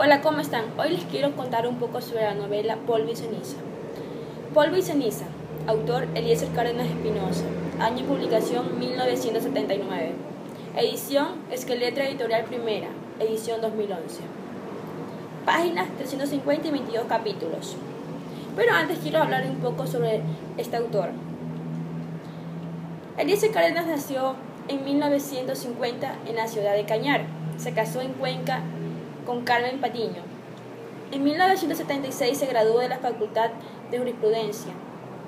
Hola, ¿cómo están? Hoy les quiero contar un poco sobre la novela Polvo y ceniza. Polvo y ceniza, autor Eliezer Cárdenas Espinosa, año de publicación 1979, edición Esqueletra Editorial Primera, edición 2011. Páginas 350 y 22 capítulos. Pero antes quiero hablar un poco sobre este autor. Eliezer Cárdenas nació en 1950 en la ciudad de Cañar. Se casó en Cuenca con Carmen Patiño. En 1976 se graduó de la Facultad de Jurisprudencia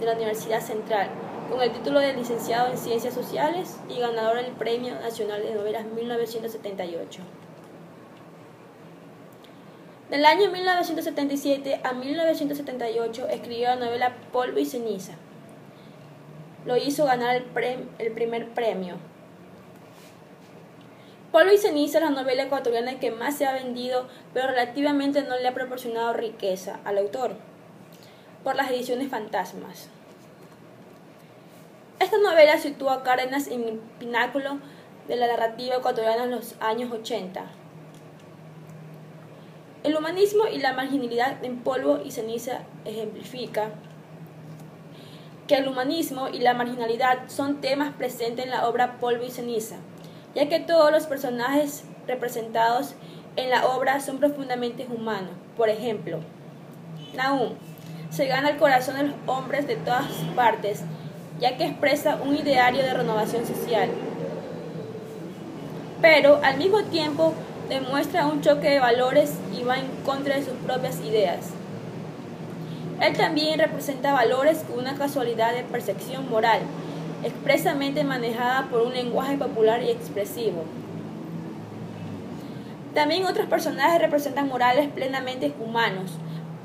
de la Universidad Central con el título de licenciado en Ciencias Sociales y ganador del Premio Nacional de Novelas 1978. Del año 1977 a 1978 escribió la novela Polvo y ceniza. Lo hizo ganar el primer premio. Polvo y ceniza es la novela ecuatoriana que más se ha vendido, pero relativamente no le ha proporcionado riqueza al autor, por las ediciones fantasmas. Esta novela sitúa a Cárdenas en el pináculo de la narrativa ecuatoriana en los años 80. El humanismo y la marginalidad en Polvo y ceniza ejemplifica que el humanismo y la marginalidad son temas presentes en la obra Polvo y ceniza, ya que todos los personajes representados en la obra son profundamente humanos. Por ejemplo, Nahum se gana el corazón de los hombres de todas partes, ya que expresa un ideario de renovación social, pero al mismo tiempo demuestra un choque de valores y va en contra de sus propias ideas. Él también representa valores con una casualidad de percepción moral, expresamente manejada por un lenguaje popular y expresivo. También otros personajes representan morales plenamente humanos,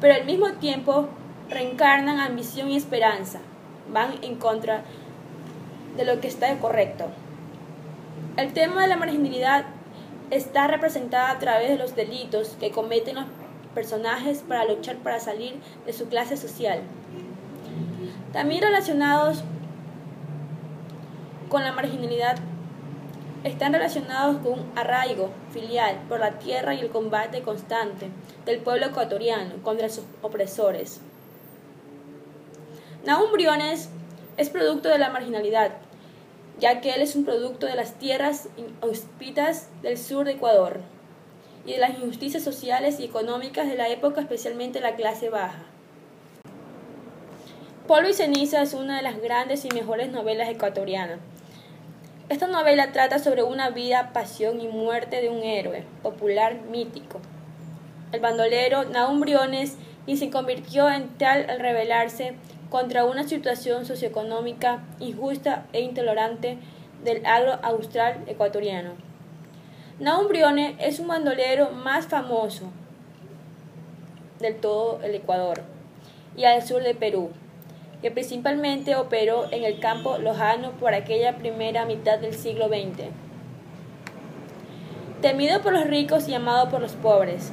pero al mismo tiempo reencarnan ambición y esperanza, van en contra de lo que está correcto. El tema de la marginalidad está representada a través de los delitos que cometen los personajes para luchar para salir de su clase social. También relacionados con la marginalidad están relacionados con un arraigo filial por la tierra y el combate constante del pueblo ecuatoriano contra sus opresores. Nahum Briones es producto de la marginalidad, ya que él es un producto de las tierras inhóspitas del sur de Ecuador y de las injusticias sociales y económicas de la época, especialmente la clase baja. Polvo y ceniza es una de las grandes y mejores novelas ecuatorianas. Esta novela trata sobre una vida, pasión y muerte de un héroe popular mítico, el bandolero Nahum Briones, quien se convirtió en tal al rebelarse contra una situación socioeconómica injusta e intolerante del agro austral ecuatoriano. Nahum Briones es un bandolero más famoso del todo el Ecuador y al sur de Perú, que principalmente operó en el campo lojano por aquella primera mitad del siglo XX. Temido por los ricos y amado por los pobres,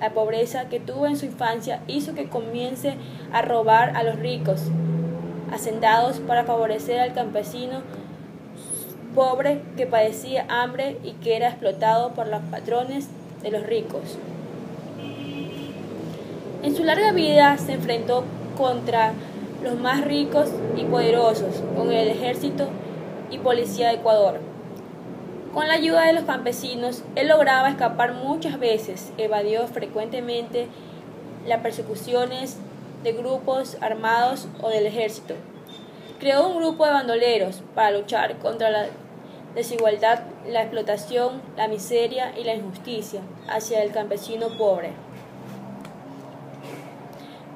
la pobreza que tuvo en su infancia hizo que comience a robar a los ricos hacendados para favorecer al campesino pobre que padecía hambre y que era explotado por los patrones de los ricos. En su larga vida se enfrentó contra los más ricos y poderosos con el ejército y policía de Ecuador. Con la ayuda de los campesinos, él lograba escapar muchas veces, evadió frecuentemente las persecuciones de grupos armados o del ejército. Creó un grupo de bandoleros para luchar contra la desigualdad, la explotación, la miseria y la injusticia hacia el campesino pobre.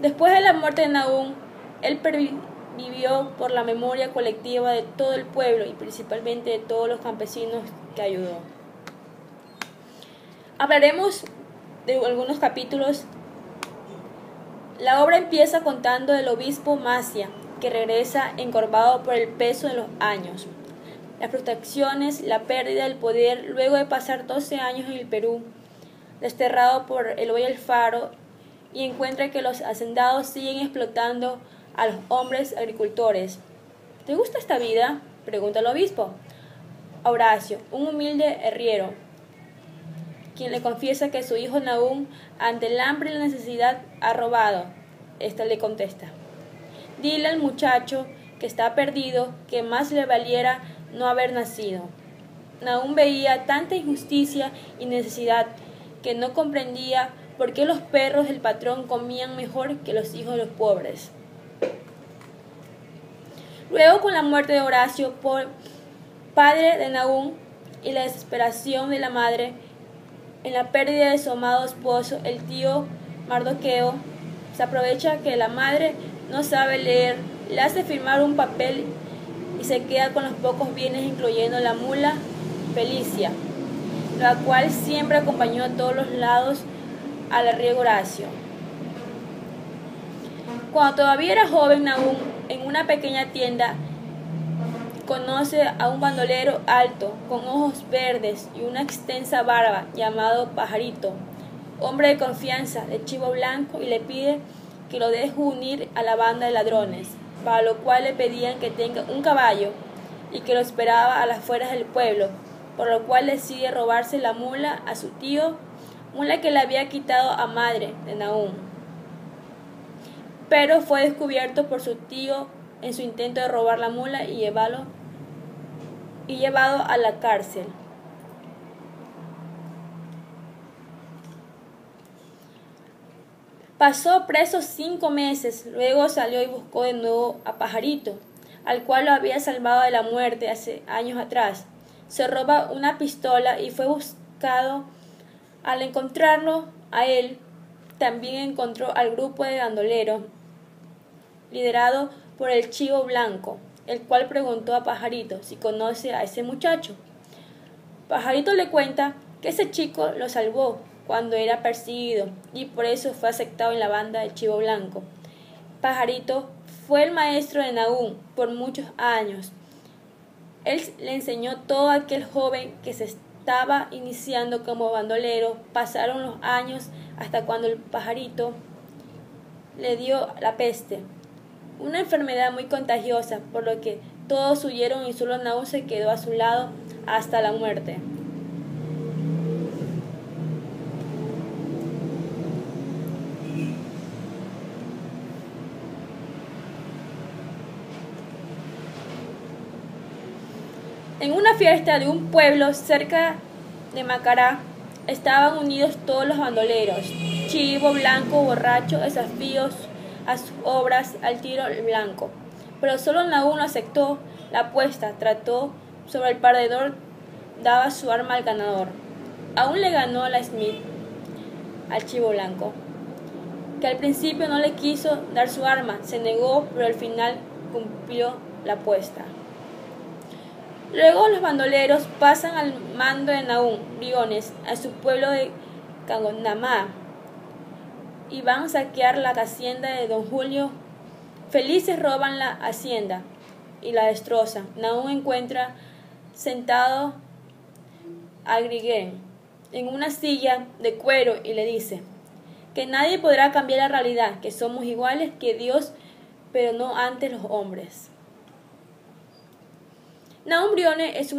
Después de la muerte de Nahum, él vivió por la memoria colectiva de todo el pueblo y principalmente de todos los campesinos que ayudó. Hablaremos de algunos capítulos. La obra empieza contando del obispo Macia, que regresa encorvado por el peso de los años, las frustraciones, la pérdida del poder luego de pasar 12 años en el Perú, desterrado por Eloy Alfaro, y encuentra que los hacendados siguen explotando a los hombres agricultores. ¿Te gusta esta vida?, pregunta el obispo. Horacio, un humilde herrero. quien le confiesa que su hijo Nahum, ante el hambre y la necesidad, ha robado. Esta le contesta: dile al muchacho que está perdido que más le valiera no haber nacido. Nahum veía tanta injusticia y necesidad que no comprendía por qué los perros del patrón comían mejor que los hijos de los pobres. Luego, con la muerte de Horacio, padre de Nahum, y la desesperación de la madre en la pérdida de su amado esposo, el tío Mardoqueo se aprovecha que la madre no sabe leer, le hace firmar un papel y se queda con los pocos bienes, incluyendo la mula Felicia, la cual siempre acompañó a todos los lados al riego Horacio. Cuando todavía era joven, Nahum, en una pequeña tienda, conoce a un bandolero alto, con ojos verdes y una extensa barba, llamado Pajarito, hombre de confianza, de chivo blanco, y le pide que lo deje unir a la banda de ladrones, para lo cual le pedían que tenga un caballo y que lo esperaba a las afueras del pueblo, por lo cual decide robarse la mula a su tío, mula que le había quitado a madre de Nahum. Pero fue descubierto por su tío en su intento de robar la mula y llevado a la cárcel. Pasó preso 5 meses, luego salió y buscó de nuevo a Pajarito, al cual lo había salvado de la muerte hace años atrás. Se roba una pistola y fue buscado. Al encontrarlo a él, también encontró al grupo de bandoleros, liderado por el chivo blanco, el cual preguntó a Pajarito si conoce a ese muchacho. Pajarito le cuenta que ese chico lo salvó cuando era perseguido y por eso fue aceptado en la banda del chivo blanco. Pajarito fue el maestro de Nahum por muchos años. Él le enseñó todo a aquel joven que se estaba iniciando como bandolero. Pasaron los años hasta cuando el Pajarito le dio la peste, una enfermedad muy contagiosa, por lo que todos huyeron y solo Nahum se quedó a su lado hasta la muerte. En una fiesta de un pueblo cerca de Macará, estaban unidos todos los bandoleros, chivo blanco, borracho, desafíos a sus obras, al tiro blanco. Pero solo Nahum aceptó la apuesta, trató sobre el perdedor, daba su arma al ganador. Aún le ganó a la Smith, al chivo blanco, que al principio no le quiso dar su arma, se negó, pero al final cumplió la apuesta. Luego los bandoleros pasan al mando de Nahum, Briones, a su pueblo de Cagonamá, y van a saquear la hacienda de don Julio. Felices roban la hacienda y la destrozan. Nahum encuentra sentado a Grigén en una silla de cuero y le dice que nadie podrá cambiar la realidad, que somos iguales que Dios, pero no ante los hombres. Nahum Briones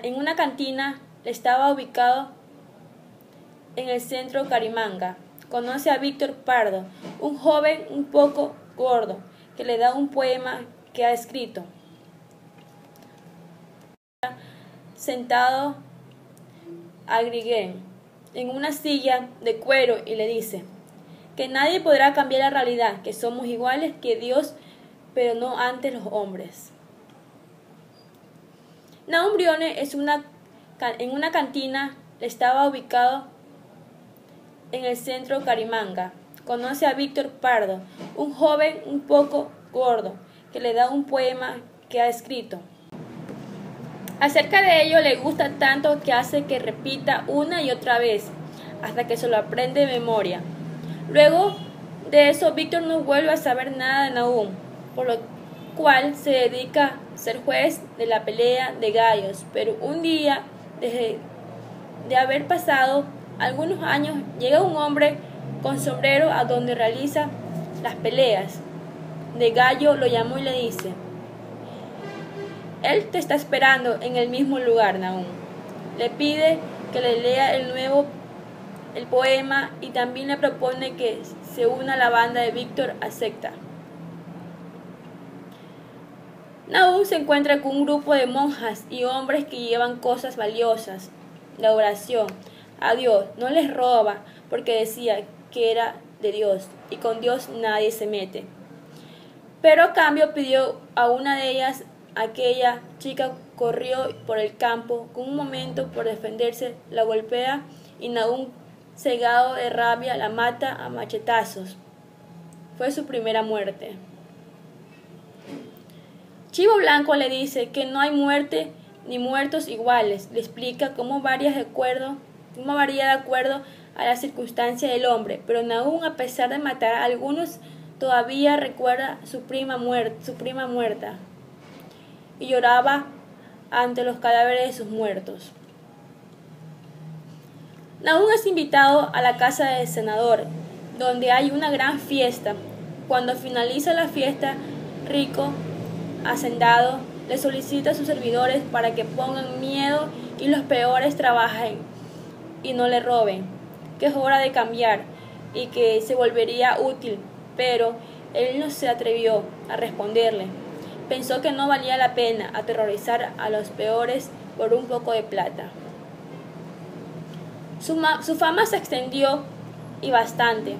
en una cantina estaba ubicado en el centro Carimanga. Conoce a Víctor Pardo, un joven un poco gordo, que le da un poema que ha escrito. Sentado a Grigén en una silla de cuero y le dice que nadie podrá cambiar la realidad, que somos iguales que Dios, pero no ante los hombres. Nahum Briones en una cantina estaba ubicado en el centro Carimanga. Conoce a Víctor Pardo, un joven un poco gordo, que le da un poema que ha escrito. Acerca de ello le gusta tanto que hace que repita una y otra vez, hasta que se lo aprende de memoria. Luego de eso, Víctor no vuelve a saber nada de Nahum, por lo cual se dedica a ser juez de la pelea de gallos. Pero un día, de haber pasado algunos años, llega un hombre con sombrero a donde realiza las peleas de gallo. Lo llamó y le dice: él te está esperando en el mismo lugar, Nahum. Le pide que le lea el poema y también le propone que se una a la banda de Víctor acepta. Nahum se encuentra con un grupo de monjas y hombres que llevan cosas valiosas de oración a Dios. No les roba porque decía que era de Dios y con Dios nadie se mete. Pero a cambio pidió a una de ellas, aquella chica corrió por el campo, con un momento por defenderse la golpea y Nahum, cegado de rabia, la mata a machetazos. Fue su primera muerte. Chivo Blanco le dice que no hay muerte ni muertos iguales. Le explica cómo varía de acuerdo a la circunstancia del hombre, pero Nahum, a pesar de matar a algunos, todavía recuerda su prima muerta y lloraba ante los cadáveres de sus muertos. Nahum es invitado a la casa del senador, donde hay una gran fiesta. Cuando finaliza la fiesta, Rico, hacendado, le solicita a sus servidores para que pongan miedo y los peores trabajen y no le roben, que es hora de cambiar y que se volvería útil, pero él no se atrevió a responderle. Pensó que no valía la pena aterrorizar a los peores por un poco de plata. Su fama se extendió y bastante,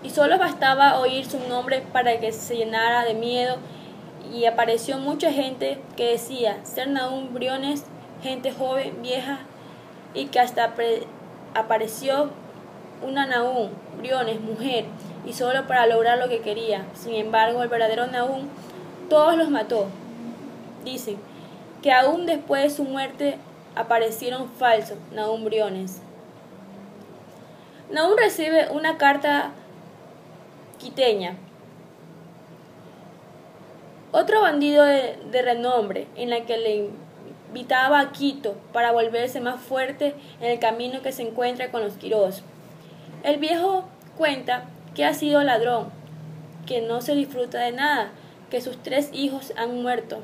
y solo bastaba oír su nombre para que se llenara de miedo, y apareció mucha gente que decía ser Nahum Briones, gente joven, vieja, y que hasta apareció una Nahum Briones, mujer, y solo para lograr lo que quería. Sin embargo, el verdadero Nahum todos los mató. Dicen que aún después de su muerte aparecieron falsos Nahum Briones. Nahum recibe una carta quiteña, otro bandido de renombre, en la que le invitaba a Quito para volverse más fuerte en el camino que se encuentra con los Quirós. El viejo cuenta que ha sido ladrón, que no se disfruta de nada, que sus 3 hijos han muerto.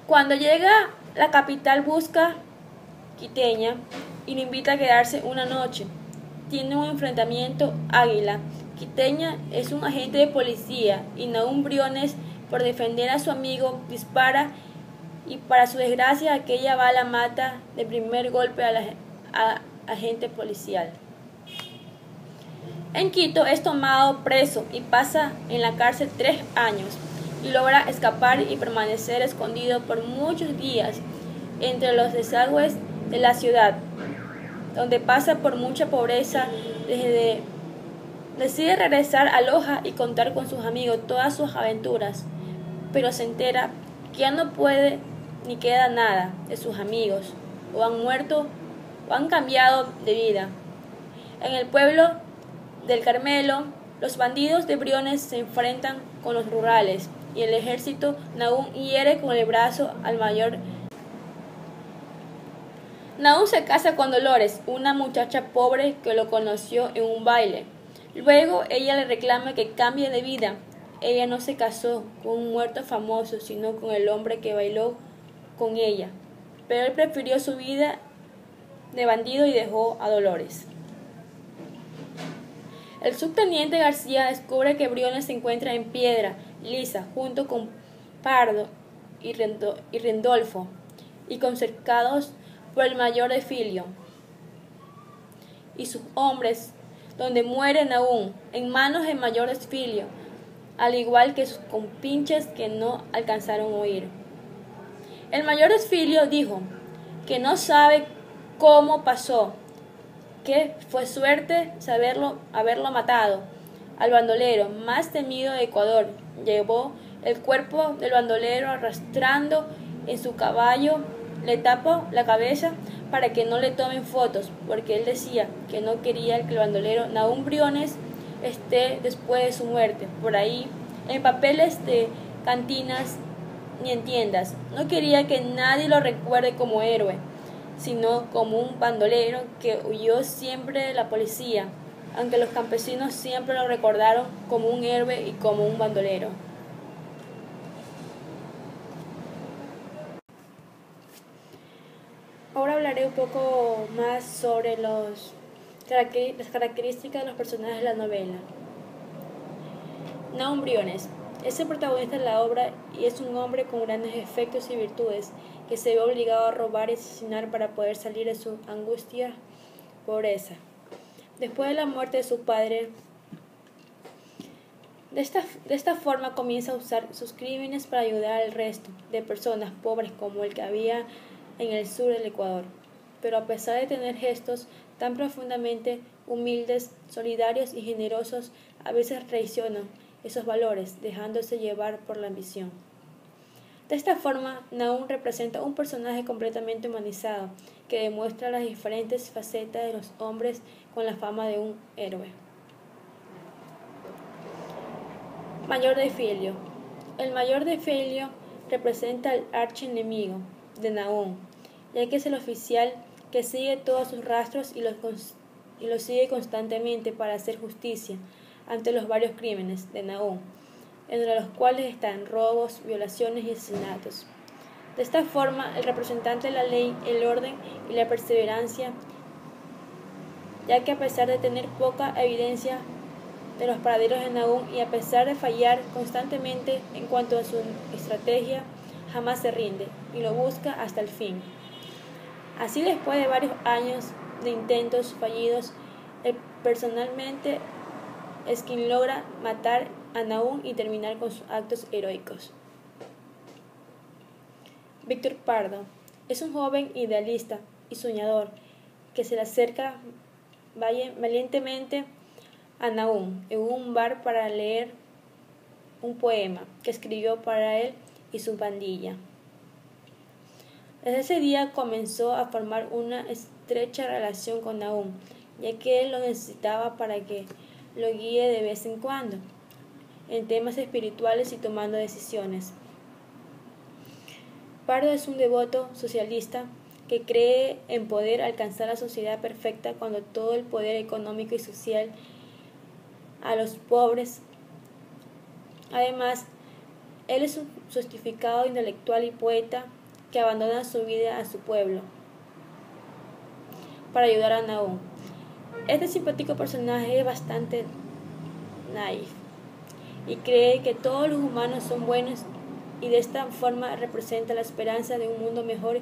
Cuando llega a la capital busca quiteña y lo invita a quedarse una noche. Tiene un enfrentamiento águila. Quiteña es un agente de policía y Nahum Briones, por defender a su amigo, dispara y para su desgracia aquella bala mata de primer golpe a agente policial. En Quito es tomado preso y pasa en la cárcel 3 años y logra escapar y permanecer escondido por muchos días entre los desagües de la ciudad, donde pasa por mucha pobreza. Decide regresar a Loja y contar con sus amigos todas sus aventuras, pero se entera que ya no puede ni queda nada de sus amigos, o han muerto o han cambiado de vida. En el pueblo del Carmelo, los bandidos de Briones se enfrentan con los rurales y el ejército. Nahum hiere con el brazo al mayor. Nahum se casa con Dolores, una muchacha pobre que lo conoció en un baile. Luego ella le reclama que cambie de vida. Ella no se casó con un muerto famoso, sino con el hombre que bailó con ella. Pero él prefirió su vida de bandido y dejó a Dolores. El subteniente García descubre que Briones se encuentra en Piedra Lisa junto con Pardo y Rendolfo y cercados por el mayor de Filio y sus hombres, donde muere Nahum en manos del mayor de Filio, al igual que sus compinches que no alcanzaron a huir. El mayor de Filio dijo que no sabe cómo pasó, que fue suerte haberlo matado. Al bandolero más temido de Ecuador llevó el cuerpo del bandolero arrastrando en su caballo, le tapó la cabeza para que no le tomen fotos, porque él decía que no quería que el bandolero Nahum Briones esté después de su muerte por ahí en papeles de cantinas ni en tiendas. No quería que nadie lo recuerde como héroe, sino como un bandolero que huyó siempre de la policía, aunque los campesinos siempre lo recordaron como un héroe y como un bandolero. ahora hablaré un poco más sobre las características de los personajes de la novela. Nahum Briones es el protagonista de la obra y es un hombre con grandes efectos y virtudes que se ve obligado a robar y asesinar para poder salir de su angustia pobreza. Después de la muerte de su padre, de esta forma comienza a usar sus crímenes para ayudar al resto de personas pobres como el que había en el sur del Ecuador. Pero a pesar de tener gestos tan profundamente humildes, solidarios y generosos, a veces traicionan esos valores, dejándose llevar por la ambición. De esta forma, Nahum representa un personaje completamente humanizado, que demuestra las diferentes facetas de los hombres con la fama de un héroe. Mayor de Filio. El mayor de Filio representa al archienemigo de Nahum, ya que es el oficial que sigue todos sus rastros y los sigue constantemente para hacer justicia ante los varios crímenes de Nahum, entre los cuales están robos, violaciones y asesinatos. De esta forma, el representante de la ley, el orden y la perseverancia, ya que a pesar de tener poca evidencia de los paraderos de Nahum y a pesar de fallar constantemente en cuanto a su estrategia, jamás se rinde y lo busca hasta el fin. Así, después de varios años de intentos fallidos, él personalmente es quien logra matar a Nahum y terminar con sus actos heroicos. Víctor Pardo es un joven idealista y soñador que se le acerca valientemente a Nahum en un bar para leer un poema que escribió para él y su pandilla. Desde ese día comenzó a formar una estrecha relación con Nahum, ya que él lo necesitaba para que lo guíe de vez en cuando en temas espirituales y tomando decisiones. Pardo es un devoto socialista que cree en poder alcanzar la sociedad perfecta cuando todo el poder económico y social a los pobres. Además, él es un sofisticado intelectual y poeta que abandona su vida a su pueblo para ayudar a Nahum. Este simpático personaje es bastante naif y cree que todos los humanos son buenos y de esta forma representa la esperanza de un mundo mejor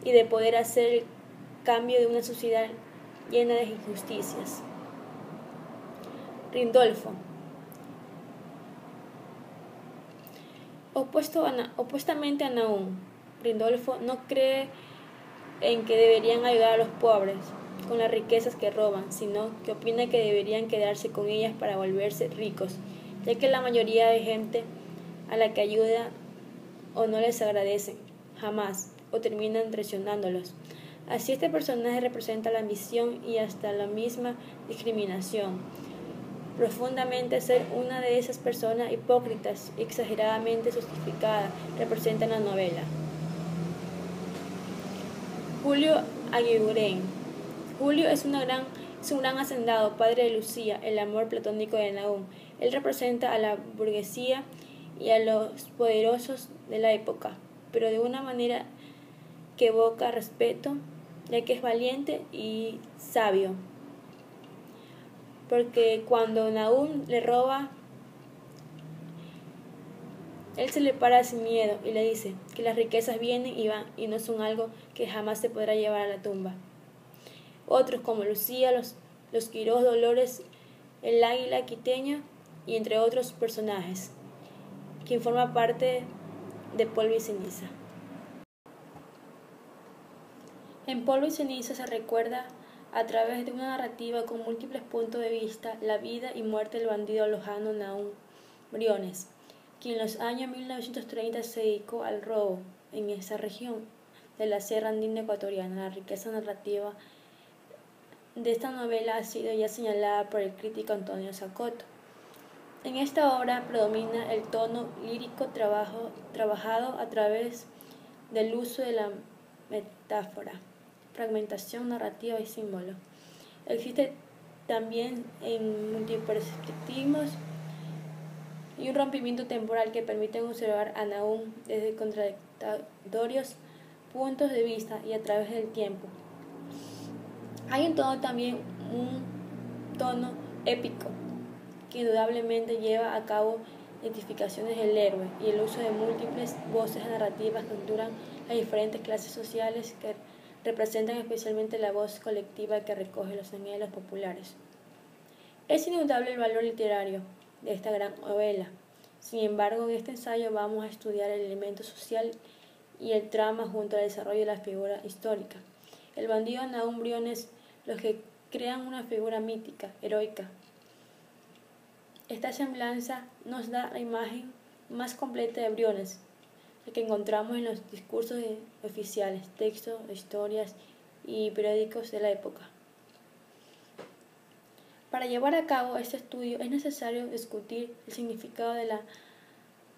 y de poder hacer el cambio de una sociedad llena de injusticias. Rindolfo. Opuestamente a Nahum, Rindolfo no cree en que deberían ayudar a los pobres con las riquezas que roban, sino que opina que deberían quedarse con ellas para volverse ricos, ya que la mayoría de gente a la que ayuda o no les agradecen jamás o terminan traicionándolos. Así, este personaje representa la ambición y hasta la misma discriminación. Profundamente ser una de esas personas hipócritas y exageradamente justificadas representa en la novela. Julio Aguirre. Julio es un gran hacendado, padre de Lucía, el amor platónico de Nahum. Él representa a la burguesía y a los poderosos de la época, pero de una manera que evoca respeto, ya que es valiente y sabio. Porque cuando Nahum le roba, él se le para sin miedo y le dice que las riquezas vienen y van y no son algo que jamás se podrá llevar a la tumba. Otros como Lucía, los Quirós, Dolores, el águila quiteño y entre otros personajes, quien forma parte de Polvo y Ceniza. En Polvo y Ceniza se recuerda a través de una narrativa con múltiples puntos de vista la vida y muerte del bandido lojano Nahum Briones, quien en los años 1930 se dedicó al robo en esa región de la Sierra Andina ecuatoriana. La riqueza narrativa de esta novela ha sido ya señalada por el crítico Antonio Zacoto. En esta obra predomina el tono lírico trabajado a través del uso de la metáfora, fragmentación narrativa y símbolo. Existe también en multiperspectivos y un rompimiento temporal que permiten observar a Nahum desde contradictorios puntos de vista y a través del tiempo. Hay en todo también un tono épico que indudablemente lleva a cabo identificaciones del héroe y el uso de múltiples voces narrativas que capturan las diferentes clases sociales que representan especialmente la voz colectiva que recoge los anhelos populares. Es indudable el valor literario de esta gran novela. Sin embargo, en este ensayo vamos a estudiar el elemento social y el trama junto al desarrollo de la figura histórica. El bandido Nahum Briones, los que crean una figura mítica, heroica. Esta semblanza nos da la imagen más completa de Briones, la que encontramos en los discursos oficiales, textos, historias y periódicos de la época. Para llevar a cabo este estudio es necesario discutir el significado de la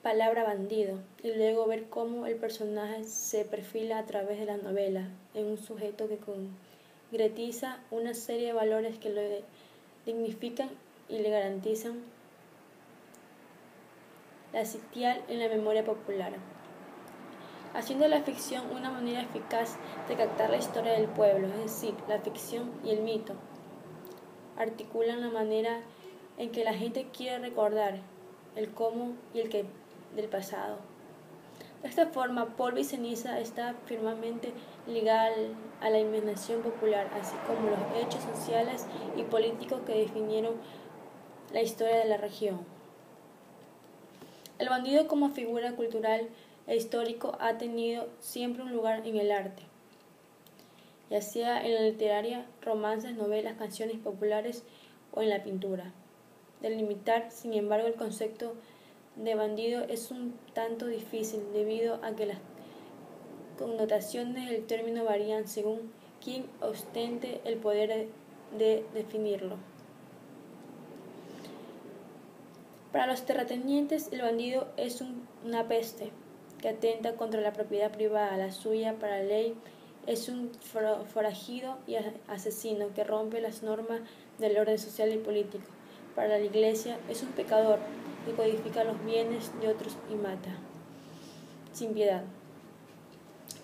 palabra bandido y luego ver cómo el personaje se perfila a través de la novela en un sujeto que concretiza una serie de valores que lo dignifican y le garantizan la sitial en la memoria popular, haciendo la ficción una manera eficaz de captar la historia del pueblo, es decir, la ficción y el mito articulan la manera en que la gente quiere recordar el cómo y el qué del pasado. De esta forma, Polvo y Ceniza está firmemente ligada a la imaginación popular, así como los hechos sociales y políticos que definieron la historia de la región. El bandido como figura cultural e histórico ha tenido siempre un lugar en el arte, ya sea en la literaria, romances, novelas, canciones populares o en la pintura. Delimitar, sin embargo, el concepto de bandido es un tanto difícil debido a que las connotaciones del término varían según quien ostente el poder de definirlo. Para los terratenientes, el bandido es una peste que atenta contra la propiedad privada. La suya, para la ley, es un forajido y asesino que rompe las normas del orden social y político. Para la Iglesia, es un pecador que codifica los bienes de otros y mata, sin piedad.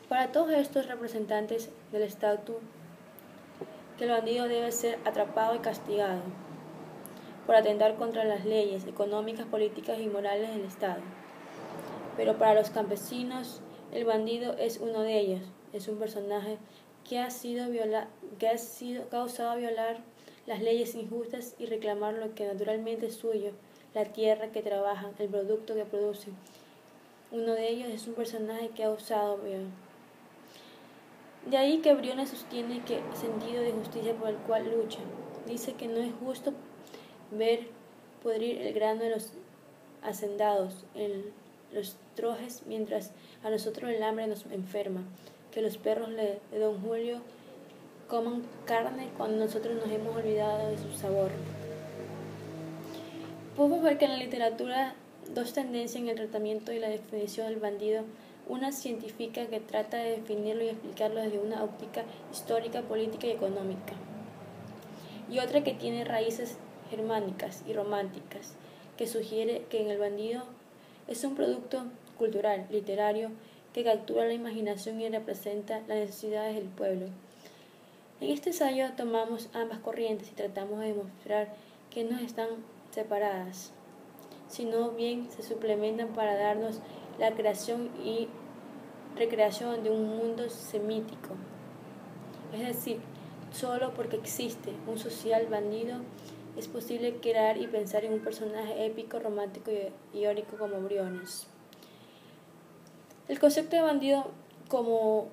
Para todos estos representantes del estatuto, que el bandido debe ser atrapado y castigado por atentar contra las leyes económicas, políticas y morales del Estado. Pero para los campesinos, el bandido es uno de ellos, es un personaje que ha causado violar las leyes injustas y reclamar lo que naturalmente es suyo, la tierra que trabajan, el producto que producen. Uno de ellos es un personaje que ha usado violar. De ahí que Briones sostiene que el sentido de justicia por el cual lucha. Dice que no es justo ver podrir el grano de los hacendados en los trojes mientras a nosotros el hambre nos enferma, que los perros de don Julio coman carne cuando nosotros nos hemos olvidado de su sabor. Podemos ver que en la literatura dos tendencias en el tratamiento y la definición del bandido, una científica que trata de definirlo y explicarlo desde una óptica histórica, política y económica, y otra que tiene raíces germánicas y románticas, que sugiere que en el bandido es un producto cultural, literario, que captura la imaginación y representa las necesidades del pueblo. En este ensayo tomamos ambas corrientes y tratamos de demostrar que no están separadas, sino bien se suplementan para darnos la creación y recreación de un mundo semítico. Es decir, solo porque existe un social bandido es posible crear y pensar en un personaje épico, romántico y heroico como Briones. El concepto de bandido como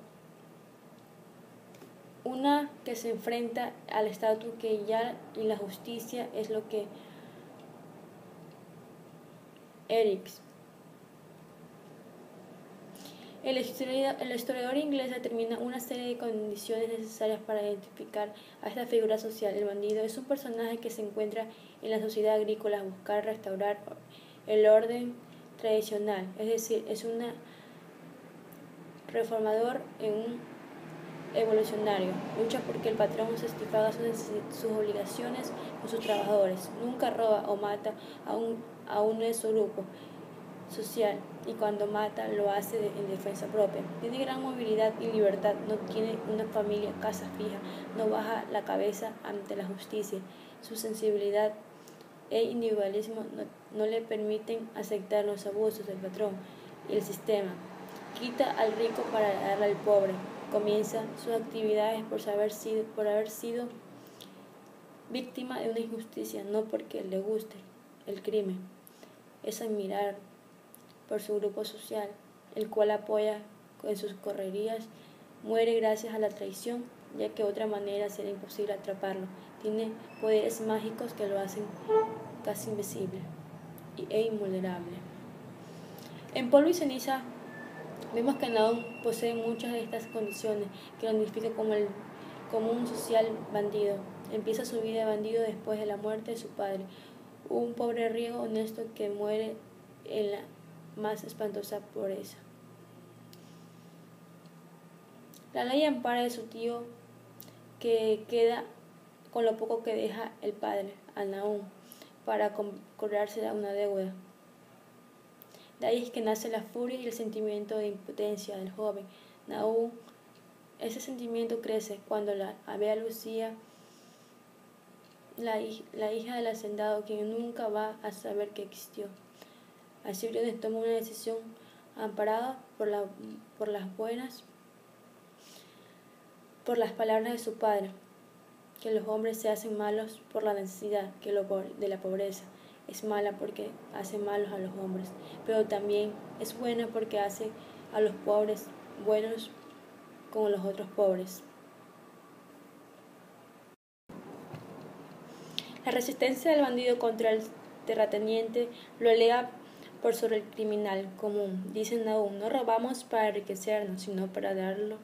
una que se enfrenta al estatus que ya y la justicia es lo que Eriks, el historiador inglés, determina una serie de condiciones necesarias para identificar a esta figura social. El bandido es un personaje que se encuentra en la sociedad agrícola a buscar restaurar el orden tradicional, es decir, es un reformador en un evolucionario, lucha porque el patrón satisfaga sus obligaciones con sus trabajadores, nunca roba o mata a uno de su grupo, social y cuando mata lo hace en defensa propia. Tiene gran movilidad y libertad, no tiene una familia, casa fija, no baja la cabeza ante la justicia. Su sensibilidad e individualismo no le permiten aceptar los abusos del patrón y el sistema. Quita al rico para darle al pobre. Comienza sus actividades por haber sido víctima de una injusticia, no porque le guste el crimen. Es admirar por su grupo social, el cual apoya en sus correrías. Muere gracias a la traición, ya que de otra manera sería imposible atraparlo. Tiene poderes mágicos que lo hacen casi invisible e invulnerable. En Polvo y Ceniza vemos que Nahum posee muchas de estas condiciones que lo identifican como un social bandido. Empieza su vida de bandido después de la muerte de su padre, un pobre riego honesto que muere en la más espantosa pobreza. La ley ampara de su tío, que queda con lo poco que deja el padre a Nahum para cobrarse una deuda. De ahí es que nace la furia y el sentimiento de impotencia del joven Nahum. Ese sentimiento crece cuando ve a Lucía, la hija del hacendado, quien nunca va a saber que existió. Así Briones toma una decisión amparada por las palabras de su padre, que los hombres se hacen malos por la necesidad, que de la pobreza es mala porque hace malos a los hombres, pero también es buena porque hace a los pobres buenos como los otros pobres. La resistencia del bandido contra el terrateniente lo eleva por sobre el criminal común. Dice Nahum: no robamos para enriquecernos, sino para darlo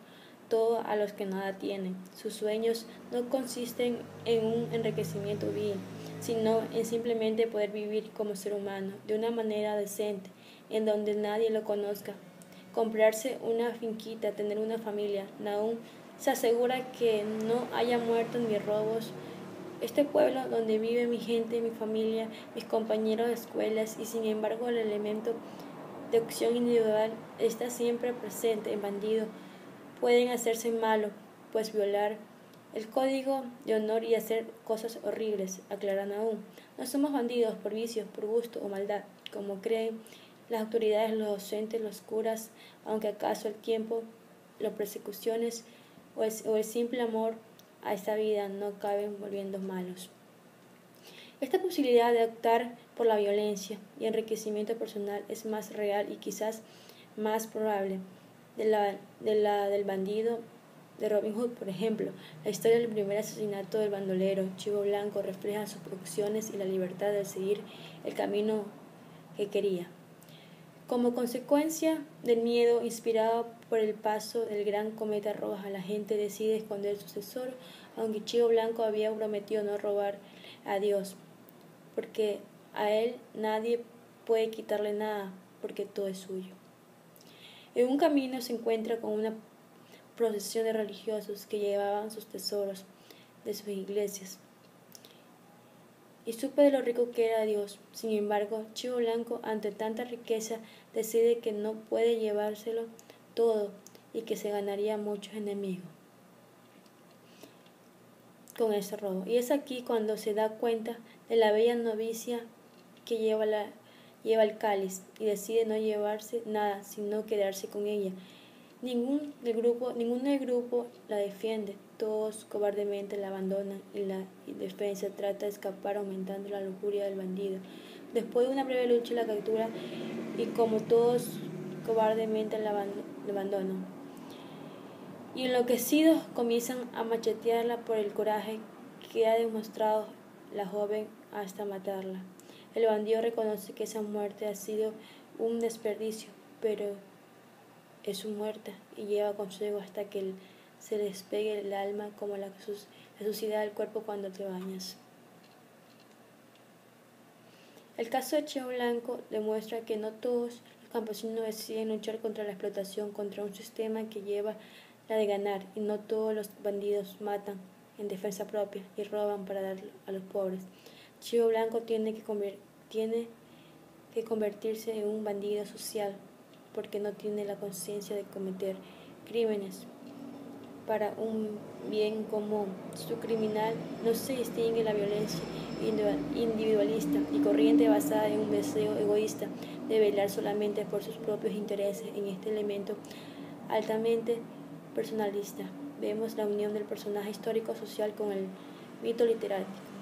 todo a los que nada tienen. Sus sueños no consisten en un enriquecimiento vil, sino en simplemente poder vivir como ser humano, de una manera decente, en donde nadie lo conozca. Comprarse una finquita, tener una familia. Nahum se asegura que no haya muertos ni robos. Este pueblo donde vive mi gente, mi familia, mis compañeros de escuelas, y sin embargo el elemento de opción individual está siempre presente. En bandido pueden hacerse malo, pues violar el código de honor y hacer cosas horribles, aclaran aún. No somos bandidos por vicios, por gusto o maldad, como creen las autoridades, los docentes, los curas, aunque acaso el tiempo, las persecuciones o el simple amor a esta vida no caben volviendo malos. Esta posibilidad de optar por la violencia y enriquecimiento personal es más real y quizás más probable del bandido de Robin Hood, por ejemplo. La historia del primer asesinato del bandolero Chivo Blanco refleja sus producciones y la libertad de seguir el camino que quería. Como consecuencia del miedo inspirado por el paso del gran cometa roja, la gente decide esconder su tesoro, aunque Chivo Blanco había prometido no robar a Dios, porque a él nadie puede quitarle nada, porque todo es suyo. En un camino se encuentra con una procesión de religiosos que llevaban sus tesoros de sus iglesias. Y supe de lo rico que era Dios. Sin embargo, Chivo Blanco, ante tanta riqueza, decide que no puede llevárselo todo y que se ganaría muchos enemigos con ese robo. Y es aquí cuando se da cuenta de la bella novicia que lleva el cáliz y decide no llevarse nada, sino quedarse con ella. Ninguno del grupo la defiende, todos cobardemente la abandonan y la defensa trata de escapar, aumentando la lujuria del bandido. Después de una breve lucha la captura y como todos cobardemente la abandonan. Y enloquecidos comienzan a machetearla por el coraje que ha demostrado la joven hasta matarla. El bandido reconoce que esa muerte ha sido un desperdicio, pero es su muerte y lleva consigo hasta que se le despegue el alma como la suciedad del cuerpo cuando te bañas. El caso de Chivo Blanco demuestra que no todos los campesinos deciden luchar contra la explotación, contra un sistema que lleva la de ganar, y no todos los bandidos matan en defensa propia y roban para dar a los pobres. Chivo Blanco tiene que que convertirse en un bandido social, porque no tiene la conciencia de cometer crímenes para un bien común. Su criminal no se distingue la violencia individualista y corriente basada en un deseo egoísta de velar solamente por sus propios intereses. En este elemento altamente personalista vemos la unión del personaje histórico-social con el mito literario.